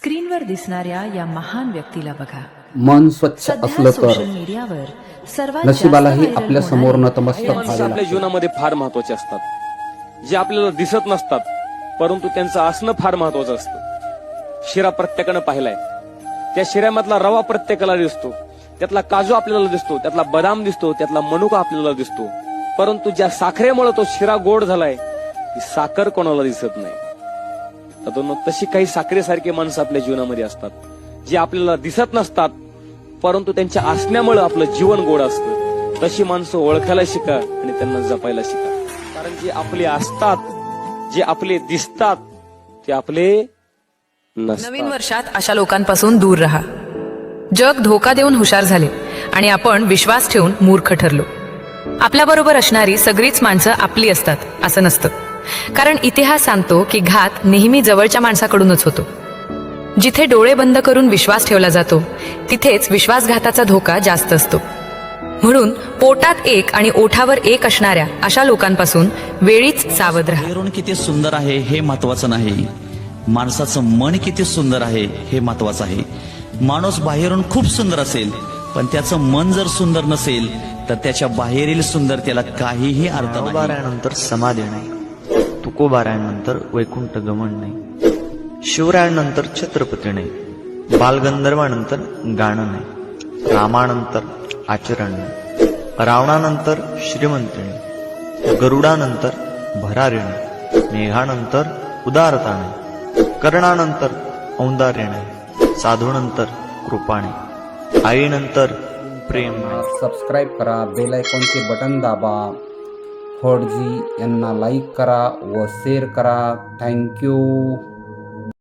स्क्रीनवर दिसणाऱ्या या महान व्यक्तीला बघा. मन स्वच्छ सध्या असलं सोशल तर मीडियावर सर्वात नशिबालाही जास्त आपल्या व्हायरल समोर होणारे नतमस्तक माणसं व्हावे आपल्या लागते. जीवनामध्ये फार महत्वाचे असतात, जे आपल्याला दिसत नसतात, परंतु त्यांचं असणं फार महत्वाचं असतं. शिरा प्रत्येकानं पाहिलाय, त्या शिऱ्यामधला रवा प्रत्येकाला दिसतो, त्यातला काजू आपल्याला दिसतो, त्यातला बदाम दिसतो, त्यातला मनुका आपल्याला दिसतो, परंतु ज्या साखरेमुळे तो शिरा गोड झालाय ती साखर कोणाला दिसत नाही. तशी काही साखरेसारखी माणसं आपल्या जीवनामध्ये असतात, जे आपल्याला दिसत नसतात, परंतु त्यांच्या असण्यामुळे आपलं जीवन गोड असतं. तशी माणसं ओळखायला शिका आणि त्यांना जपायला शिका. कारण जे आपले असतात, जे आपले दिसतात, ते आपले नसतात. नवीन वर्षात अशा लोकांपासून दूर राहा. जग धोका देऊन हुशार झाले आणि आपण विश्वास ठेवून मूर्ख ठरलो. आपल्याबरोबर असणारी सगळीच माणसं आपली असतात असं नसतं. कारण इतिहास सांगतो की घात नेहमी जवळच्या माणसाकडूनच होतो. जिथे डोळे बंद करून विश्वास ठेवला जातो तिथेच विश्वासघाताचा धोका जास्त असतो. म्हणून पोटात एक आणि ओठावर एक असणाऱ्या अशा लोकांपासून वेळीच सावध राहा. बाहेरून किती सुंदर आहे हे महत्वाचं नाही, माणसाचं मन किती सुंदर आहे हे महत्वाचं आहे. माणूस बाहेरून खूप सुंदर असेल, पण त्याचं मन जर सुंदर नसेल तर त्याच्या बाहेरील सुंदर त्याला काहीही अर्थ नाही. बारायानंतर समाधी नाही, तुकोबारायानंतर वैकुंठ गमन नाही, शिवरायानंतर छत्रपती नाही, बालगंधर्वानंतर गाणं नाही, रामानंतर आचरण नाही, रावणानंतर श्रीमंती नाही, गरुडानंतर भरारी नाही, मेघानंतर उदारता नाही, कर्णानंतर औंदार्य नाही, साधूनंतर कृपा नाही, आईनंतर प्रेम नाही. सबस्क्राईब करा, बेल आयकॉनचे बटन दाबा, फडजी यांना लाईक करा व शेअर करा. थँक्यू.